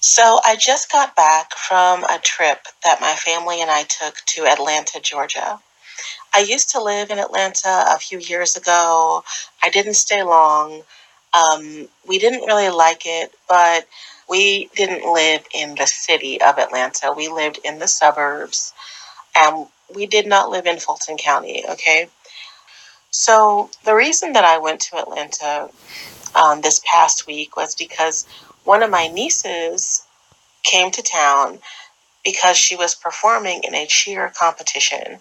So I just got back from a trip that my family and I took to Atlanta, Georgia. I used to live in Atlanta a few years ago. I didn't stay long. We didn't really like it, but we didn't live in the city of Atlanta. We lived in the suburbs, and we did not live in Fulton County, okay? So the reason that I went to Atlanta this past week was because one of my nieces came to town because she was performing in a cheer competition.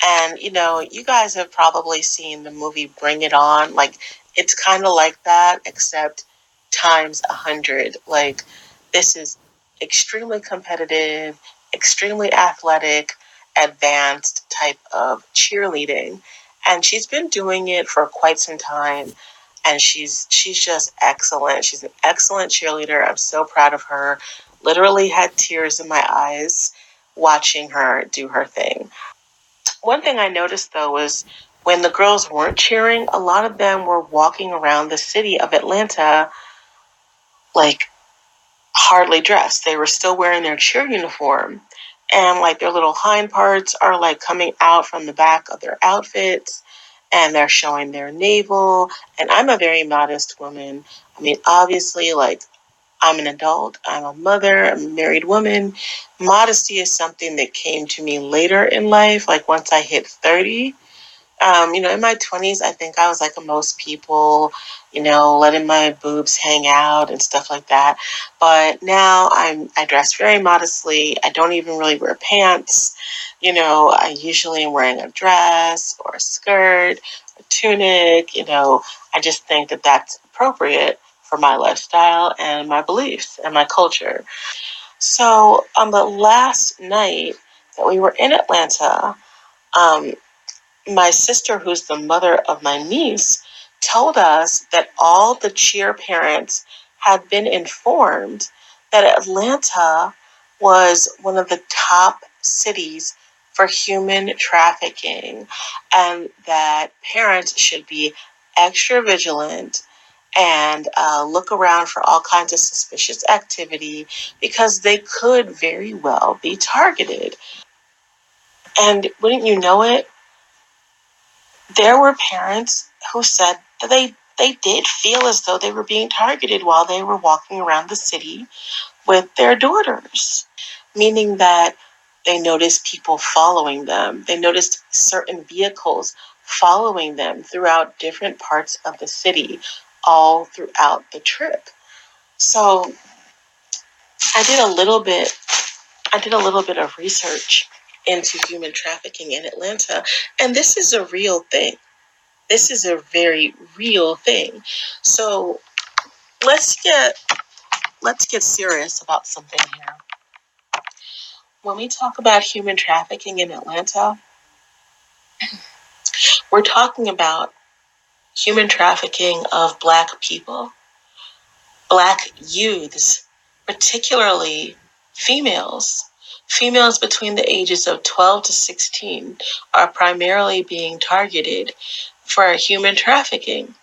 And, you guys have probably seen the movie Bring It On. Like, it's kind of like that, except times 100. Like, this is extremely competitive, extremely athletic, advanced type of cheerleading. And she's been doing it for quite some time. And she's just excellent. She's an excellent cheerleader. I'm so proud of her. Literally had tears in my eyes watching her do her thing. One thing I noticed though was when the girls weren't cheering, a lot of them were walking around the city of Atlanta like hardly dressed. They were still wearing their cheer uniform, and like their little hind parts are like coming out from the back of their outfits, and they're showing their navel. And I'm a very modest woman. I mean, obviously, like, I'm an adult, I'm a mother, I'm a married woman. Modesty is something that came to me later in life, like once I hit 30. In my 20s, I think I was like most people, letting my boobs hang out and stuff like that. But now I dress very modestly. I don't even really wear pants. I usually am wearing a dress or a skirt, a tunic. I just think that that's appropriate for my lifestyle and my beliefs and my culture. So on the last night that we were in Atlanta, um, my sister, who's the mother of my niece, told us that all the cheer parents had been informed that Atlanta was one of the top cities for human trafficking, and that parents should be extra vigilant and look around for all kinds of suspicious activity because they could very well be targeted. And wouldn't you know it, there were parents who said that they did feel as though they were being targeted while they were walking around the city with their daughters, meaning that they noticed people following them. They noticed certain vehicles following them throughout different parts of the city, all throughout the trip. So I did a little bit I did a little bit of research into human trafficking in Atlanta, and this is a real thing. This is a very real thing. So let's get serious about something here. When we talk about human trafficking in Atlanta, we're talking about human trafficking of Black people, Black youths, particularly females. Females between the ages of 12 to 16 are primarily being targeted for human trafficking.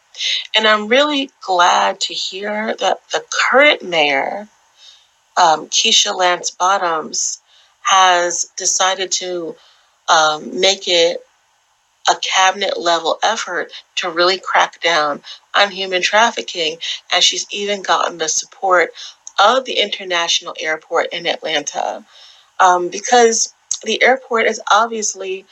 And I'm really glad to hear that the current mayor, Keisha Lance Bottoms, has decided to make it a cabinet level effort to really crack down on human trafficking. And she's even gotten the support of the international airport in Atlanta, because the airport is obviously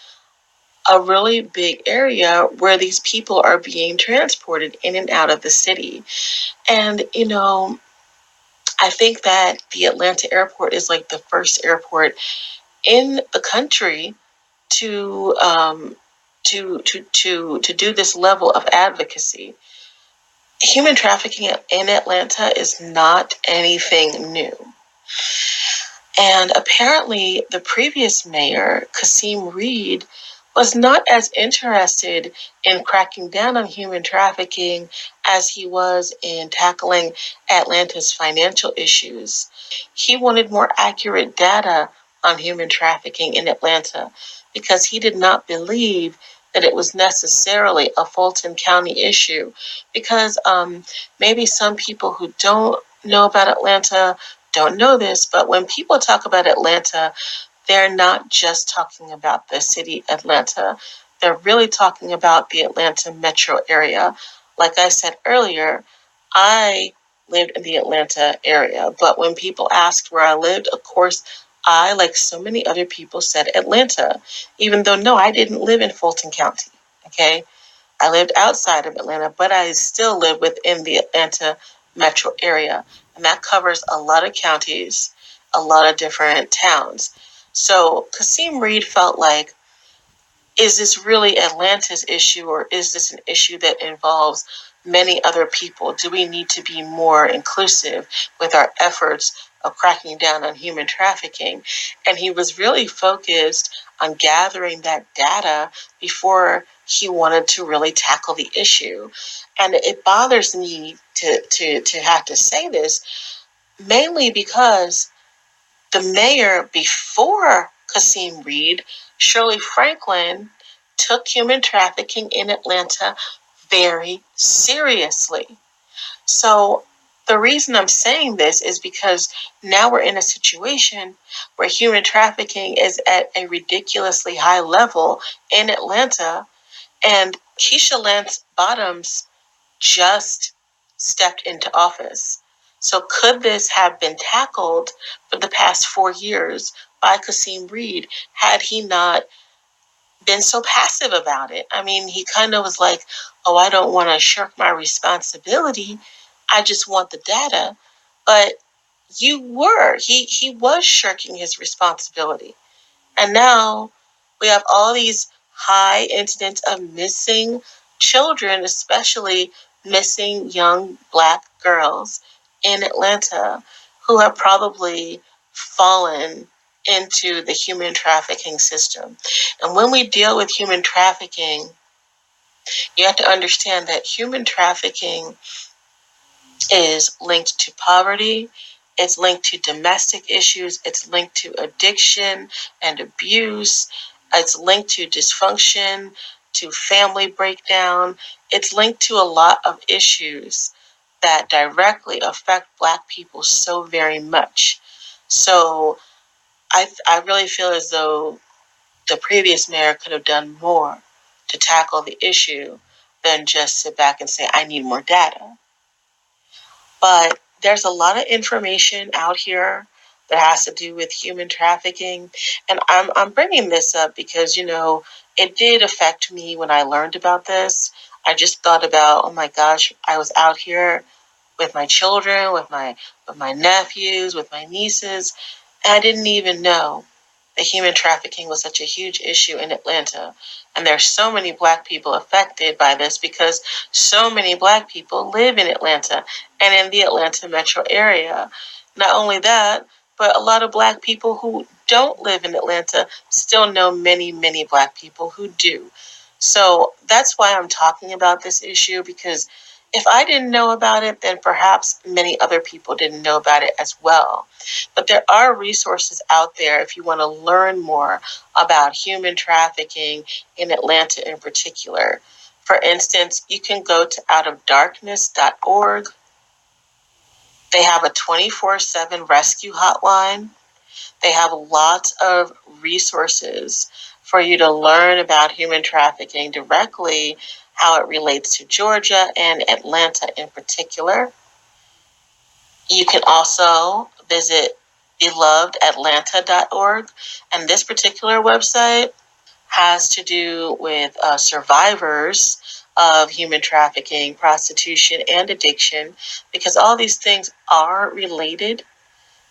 a really big area where these people are being transported in and out of the city. And, I think that the Atlanta airport is like the first airport in the country to to do this level of advocacy. Human trafficking in Atlanta is not anything new. And apparently the previous mayor, Kasim Reed, was not as interested in cracking down on human trafficking as he was in tackling Atlanta's financial issues. He wanted more accurate data on human trafficking in Atlanta because he did not believe that it was necessarily a Fulton County issue, because maybe some people who don't know about Atlanta don't know this, but when people talk about Atlanta, they're not just talking about the city Atlanta. They're really talking about the Atlanta metro area. Like I said earlier, I lived in the Atlanta area, but when people asked where I lived, of course, I, like so many other people, said Atlanta, even though no, I didn't live in Fulton County. Okay. I lived outside of Atlanta, but I still live within the Atlanta metro area. And that covers a lot of counties, a lot of different towns. So Kasim Reed felt like, is this really Atlanta's issue, or is this an issue that involves many other people? Do we need to be more inclusive with our efforts of cracking down on human trafficking? And he was really focused on gathering that data before he wanted to really tackle the issue. And it bothers me to have to say this, mainly because the mayor before Kasim Reed, Shirley Franklin, took human trafficking in Atlanta very seriously. So the reason I'm saying this is because now we're in a situation where human trafficking is at a ridiculously high level in Atlanta, and Keisha Lance Bottoms just stepped into office. So could this have been tackled for the past 4 years by Kasim Reed had he not been so passive about it? I mean, he kind of was like, oh, I don't want to shirk my responsibility. I just want the data. But he was shirking his responsibility. And now we have all these high incidents of missing children, especially missing young Black girls in Atlanta who have probably fallen into the human trafficking system. And when we deal with human trafficking, you have to understand that human trafficking is linked to poverty, it's linked to domestic issues, it's linked to addiction and abuse, it's linked to dysfunction, to family breakdown, it's linked to a lot of issues that directly affect Black people so very much. So I really feel as though the previous mayor could have done more to tackle the issue than just sit back and say, I need more data. But there's a lot of information out here that has to do with human trafficking. And I'm bringing this up because, it did affect me when I learned about this. I just thought about, oh my gosh, I was out here with my children, with my nephews, with my nieces, and I didn't even know that human trafficking was such a huge issue in Atlanta. And there's so many Black people affected by this because so many Black people live in Atlanta and in the Atlanta metro area. Not only that, but a lot of Black people who don't live in Atlanta still know many, many Black people who do. So that's why I'm talking about this issue, because if I didn't know about it, then perhaps many other people didn't know about it as well. But there are resources out there if you want to learn more about human trafficking in Atlanta in particular. For instance, you can go to outofdarkness.org. They have a 24/7 rescue hotline. They have lots of resources for you to learn about human trafficking directly, how it relates to Georgia and Atlanta in particular. You can also visit belovedatlanta.org, and this particular website has to do with survivors of human trafficking, prostitution, and addiction, because all these things are related.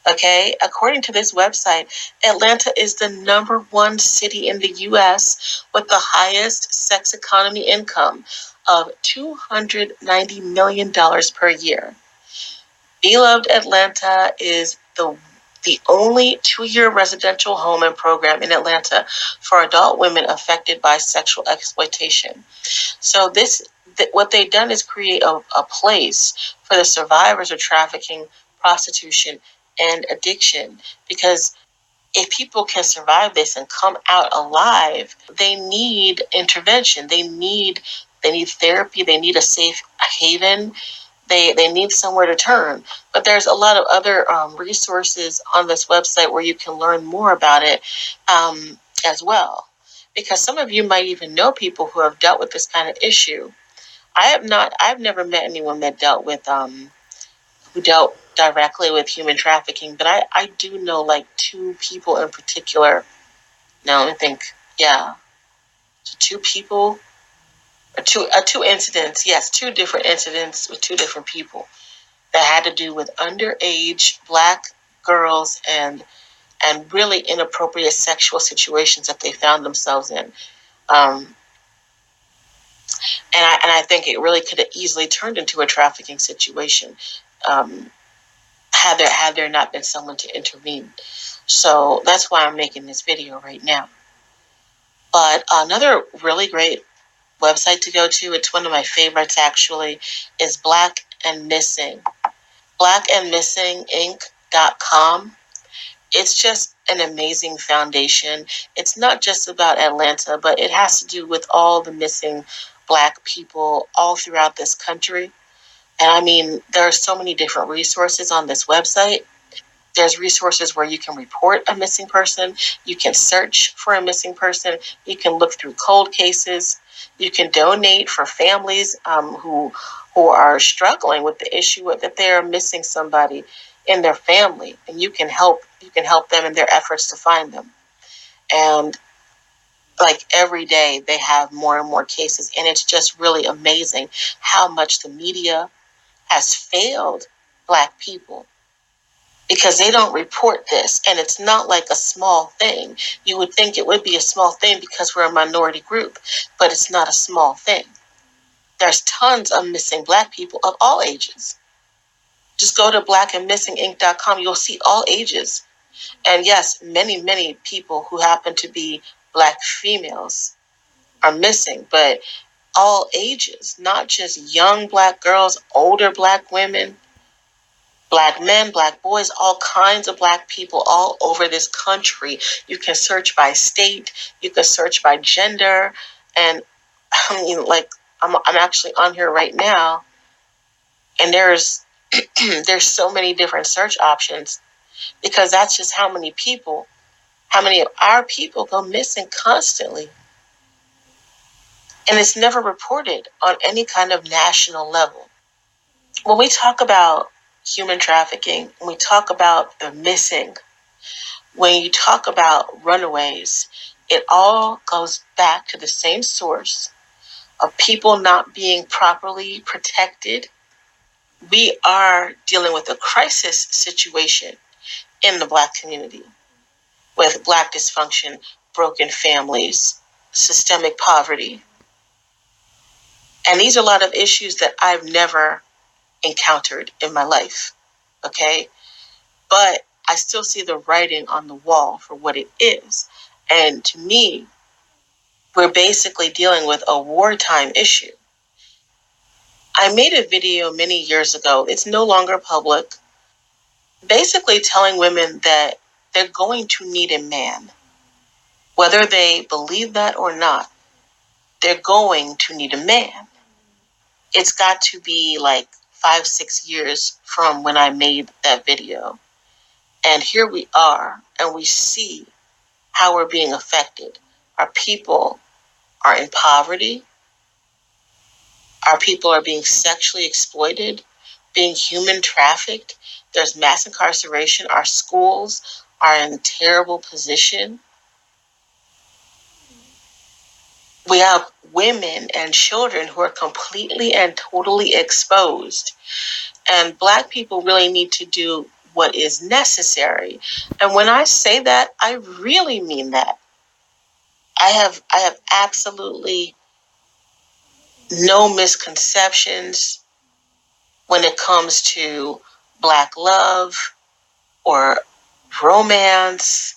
Okay, according to this website, Atlanta is the #1 city in the U.S. with the highest sex economy income of $290 million per year. Beloved Atlanta is the only 2-year residential home and program in Atlanta for adult women affected by sexual exploitation. So what they've done is create a place for the survivors of trafficking, prostitution, and addiction. Because if people can survive this and come out alive, they need intervention. They need therapy. They need a safe haven. They need somewhere to turn. But there's a lot of other resources on this website where you can learn more about it as well. Because some of you might even know people who have dealt with this kind of issue. I've never met anyone that who dealt directly with human trafficking, but I do know like two people in particular. Now let me think. Yeah, two people, or two incidents. Yes, two different incidents with two different people that had to do with underage black girls and really inappropriate sexual situations that they found themselves in. Um, and I think it really could have easily turned into a trafficking situation um, had there not been someone to intervene. So that's why I'm making this video right now. But another really great website to go to, it's one of my favorites actually, is Black and Missing. blackandmissinginc.com. It's just an amazing foundation. It's not just about Atlanta, but it has to do with all the missing black people all throughout this country. And I mean, there are so many different resources on this website. There's resources where you can report a missing person. You can search for a missing person. You can look through cold cases. You can donate for families who are struggling with the issue that they are missing somebody in their family, and you can help them in their efforts to find them. And like every day, they have more and more cases, and it's just really amazing how much the media has failed black people, because they don't report this. And it's not like a small thing. You would think it would be a small thing because we're a minority group, but it's not a small thing. There's tons of missing black people of all ages. Just go to blackandmissinginc.com. You'll see all ages. And yes, many, many people who happen to be black females are missing, but all ages, not just young black girls, older black women, black men, black boys, all kinds of black people all over this country. You can search by state, you can search by gender, and I mean, like I'm actually on here right now, and there's there's so many different search options, because that's just how many of our people go missing constantly, and it's never reported on any kind of national level. When we talk about human trafficking, when we talk about the missing, when you talk about runaways, it all goes back to the same source of people not being properly protected. We are dealing with a crisis situation in the black community with black dysfunction, broken families, systemic poverty. And these are a lot of issues that I've never encountered in my life, okay? But I still see the writing on the wall for what it is. And to me, we're basically dealing with a wartime issue. I made a video many years ago, it's no longer public, basically telling women that they're going to need a man. Whether they believe that or not, they're going to need a man. It's got to be like 5-6 years from when I made that video. And here we are, and we see how we're being affected. Our people are in poverty. Our people are being sexually exploited, being human trafficked. There's mass incarceration. Our schools are in a terrible position. We have women and children who are completely and totally exposed. And black people really need to do what is necessary. And when I say that, I really mean that. I have absolutely no misconceptions when it comes to black love or romance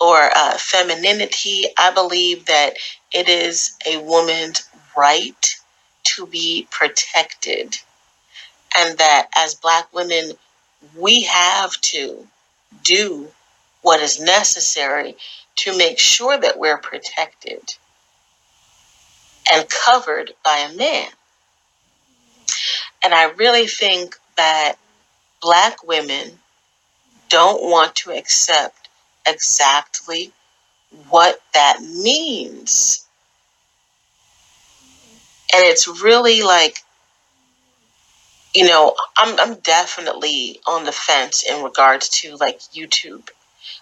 or femininity. I believe that it is a woman's right to be protected, and that as black women, we have to do what is necessary to make sure that we're protected and covered by a man. And I really think that Black women don't want to accept exactly what that means. And it's really like, I'm definitely on the fence in regards to like YouTube.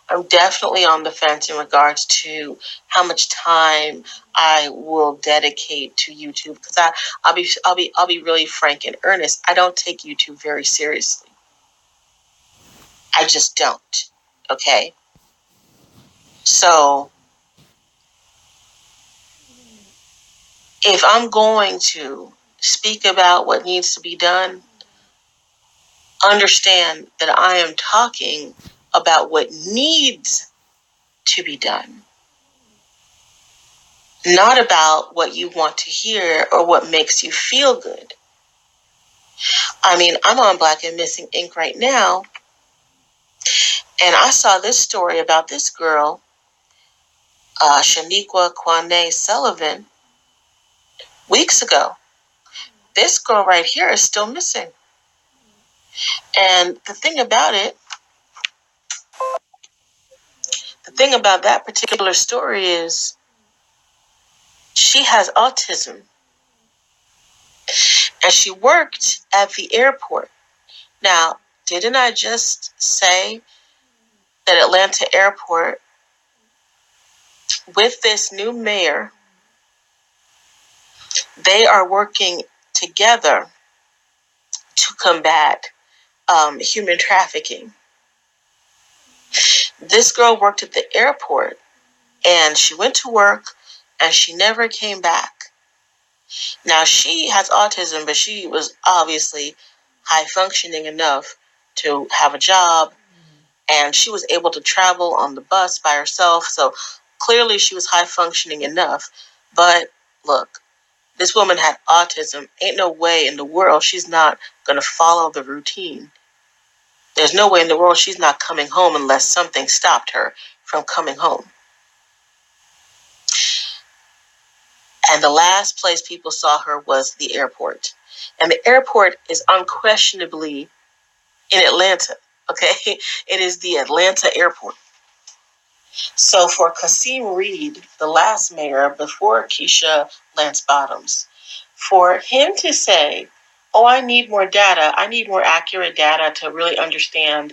I'm definitely on the fence in regards to how much time I will dedicate to YouTube, because I'll be really frank and earnest. I don't take YouTube very seriously. I just don't. Okay? So if I'm going to speak about what needs to be done, understand that I am talking about what needs to be done, not about what you want to hear or what makes you feel good. I mean, I'm on Black and Missing Ink right now, and I saw this story about this girl, Shaniqua Kwane Sullivan, weeks ago. This girl right here is still missing. And the thing about that particular story is she has autism. And she worked at the airport. Now, didn't I just say that Atlanta Airport, with this new mayor, they are working together to combat human trafficking? This girl worked at the airport, and she went to work, and she never came back. Now, she has autism, but she was obviously high functioning enough to have a job, and she was able to travel on the bus by herself. So clearly she was high functioning enough. But look, this woman had autism. Ain't no way in the world she's not going to follow the routine. There's no way in the world she's not coming home unless something stopped her from coming home. And the last place people saw her was the airport. And the airport is unquestionably in Atlanta, okay? It is the Atlanta airport. So for Kasim Reed, the last mayor before Keisha Lance Bottoms, for him to say, oh, I need more data, I need more accurate data to really understand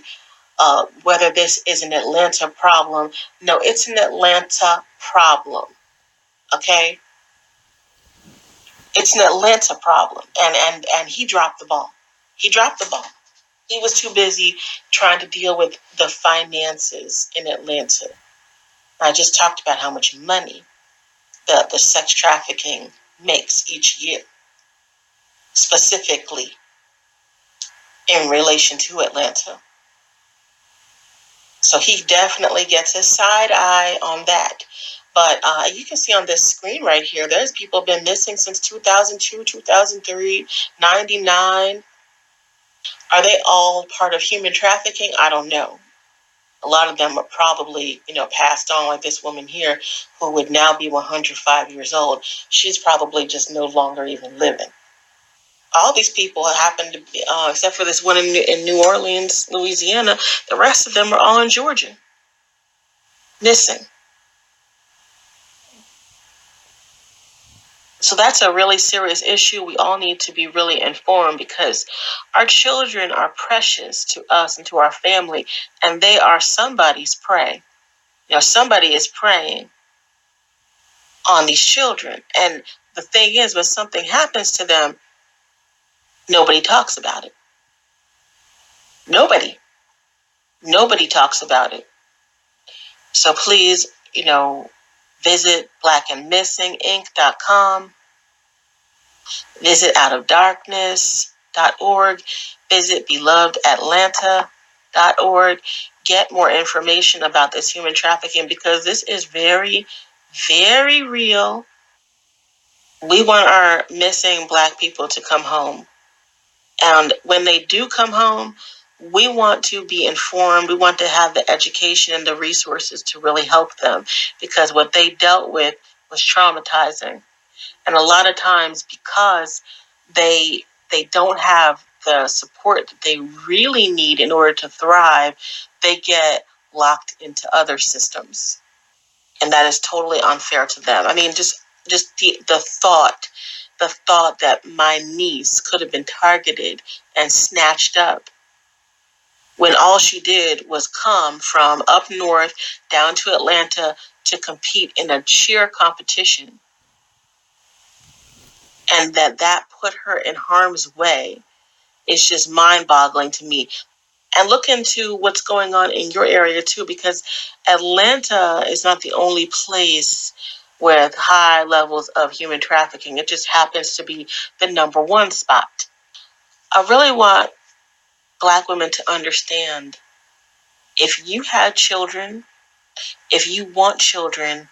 whether this is an Atlanta problem. No, it's an Atlanta problem, okay? It's an Atlanta problem, and he dropped the ball. He dropped the ball. He was too busy trying to deal with the finances in Atlanta. I just talked about how much money the sex trafficking makes each year, specifically in relation to Atlanta. So he definitely gets his side eye on that. But you can see on this screen right here, there's people been missing since 2002, 2003, 99. Are they all part of human trafficking? I don't know. A lot of them are probably, passed on, like this woman here, who would now be 105 years old. She's probably just no longer even living. All these people happen to be, except for this one in New Orleans, Louisiana, the rest of them are all in Georgia, missing. So that's a really serious issue. We all need to be really informed, because our children are precious to us and to our family, and they are somebody's prey. Somebody is preying on these children. And the thing is, when something happens to them, nobody talks about it. Nobody talks about it. So please, visit blackandmissinginc.com, visit outofdarkness.org, visit belovedatlanta.org, get more information about this human trafficking, because this is very, very real. We want our missing Black people to come home. And when they do come home, we want to be informed. We want to have the education and the resources to really help them, because what they dealt with was traumatizing. And a lot of times, because they they don't have the support that they really need in order to thrive, they get locked into other systems. And that is totally unfair to them. I mean, just the thought that my niece could have been targeted and snatched up when all she did was come from up north down to Atlanta to compete in a cheer competition, and that put her in harm's way, is just mind-boggling to me. And look into what's going on in your area too, because Atlanta is not the only place with high levels of human trafficking. It just happens to be the number one spot. I really want Black women to understand, if you had children, if you want children,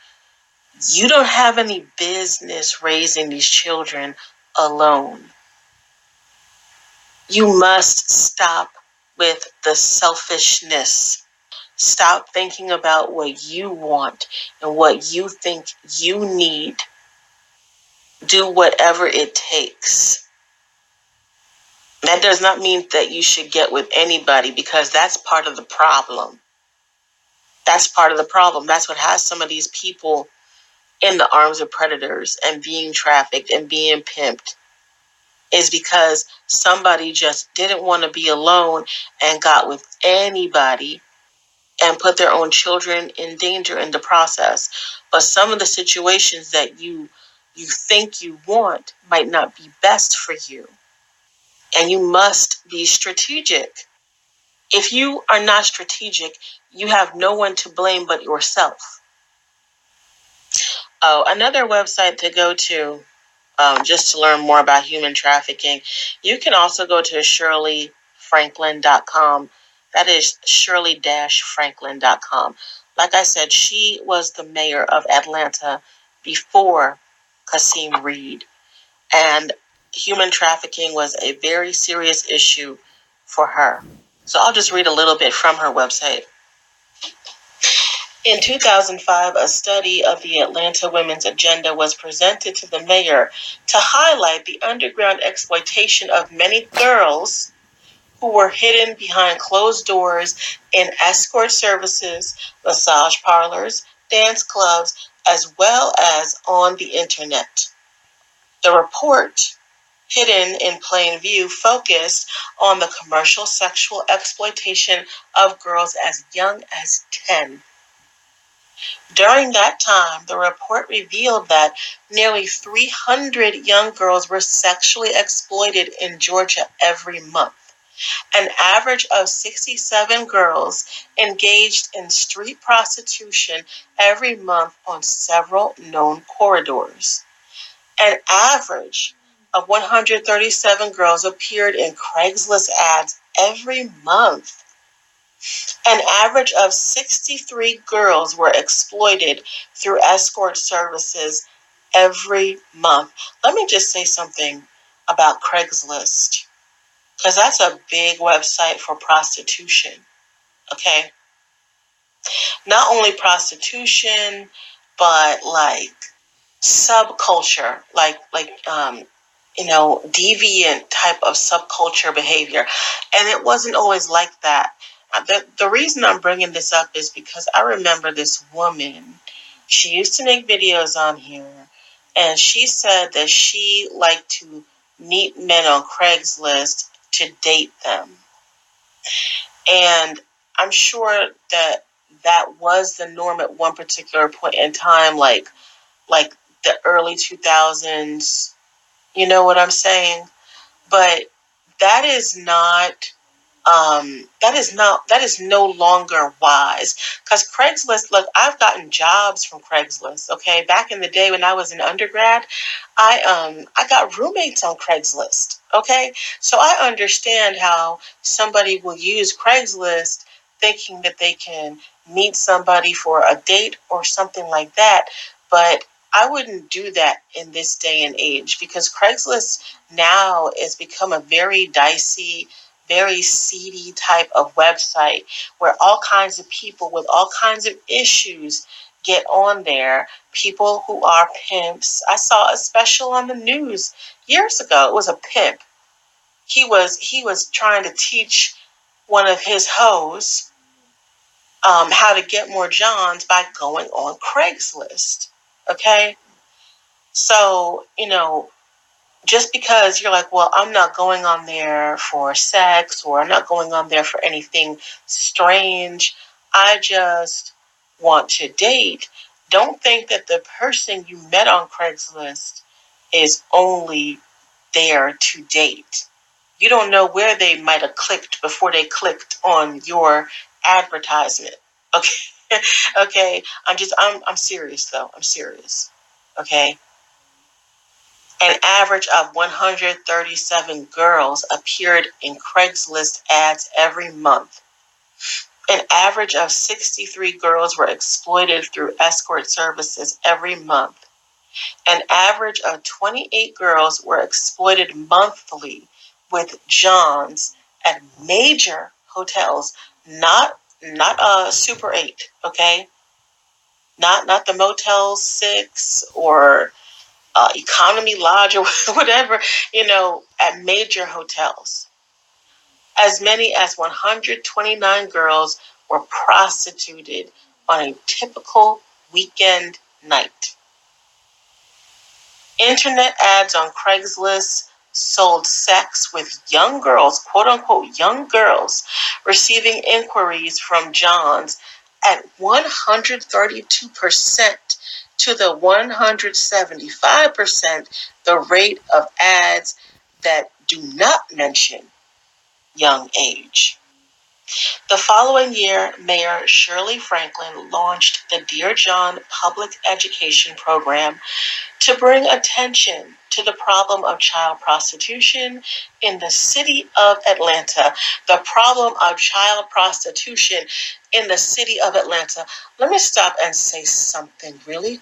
you don't have any business raising these children alone. You must stop with the selfishness. Stop thinking about what you want and what you think you need. Do whatever it takes. That does not mean that you should get with anybody, because that's part of the problem. That's part of the problem. That's what has some of these people in the arms of predators and being trafficked and being pimped, is because somebody just didn't want to be alone and got with anybody and put their own children in danger in the process. But some of the situations that you think you want might not be best for you. And you must be strategic. If you are not strategic, you have no one to blame but yourself. Oh, another website to go to, just to learn more about human trafficking, you can also go to ShirleyFranklin.com. That is Shirley-Franklin.com. Like I said, she was the mayor of Atlanta before Kasim Reed. And human trafficking was a very serious issue for her. So I'll just read a little bit from her website. In 2005, a study of the Atlanta Women's Agenda was presented to the mayor to highlight the underground exploitation of many girls who were hidden behind closed doors in escort services, massage parlors, dance clubs, as well as on the internet. The report, Hidden in Plain View, focused on the commercial sexual exploitation of girls as young as 10. During that time, the report revealed that nearly 300 young girls were sexually exploited in Georgia every month. An average of 67 girls engaged in street prostitution every month on several known corridors. An average of 137 girls appeared in Craigslist ads every month. An average of 63 girls were exploited through escort services every month. Let me just say something about Craigslist, because that's a big website for prostitution, okay? Not only prostitution, but like subculture, deviant type of subculture behavior. And it wasn't always like that. The reason I'm bringing this up is because I remember this woman. She used to make videos on here, and she said that she liked to meet men on Craigslist to date them. And I'm sure that was the norm at one particular point in time, like the early 2000s. You know what I'm saying? But that is no longer wise, because Craigslist, look, I've gotten jobs from Craigslist. Okay, back in the day when I was an undergrad, I got roommates on Craigslist. Okay, so I understand how somebody will use Craigslist thinking that they can meet somebody for a date or something like that, but I wouldn't do that in this day and age, because Craigslist now has become a very dicey, very seedy type of website where all kinds of people with all kinds of issues get on there. People who are pimps. I saw a special on the news years ago. It was a pimp he was trying to teach one of his hoes how to get more Johns by going on Craigslist. Okay, so just because you're like, well, I'm not going on there for sex or I'm not going on there for anything strange. I just want to date. Don't think that the person you met on Craigslist is only there to date. You don't know where they might have clicked before they clicked on your advertisement. Okay. Okay. I'm serious though. I'm serious. Okay. An average of 137 girls appeared in Craigslist ads every month. An average of 63 girls were exploited through escort services every month. An average of 28 girls were exploited monthly with Johns at major hotels, not a Super 8, okay? Not the Motel 6 or Economy Lodge or whatever, at major hotels. As many as 129 girls were prostituted on a typical weekend night. Internet ads on Craigslist sold sex with young girls, quote unquote, young girls, receiving inquiries from Johns at 132% to the 175% the rate of ads that do not mention young age. The following year, Mayor Shirley Franklin launched the Dear John public education program to bring attention to the problem of child prostitution in the city of Atlanta. The problem of child prostitution in the city of Atlanta. Let me stop and say something really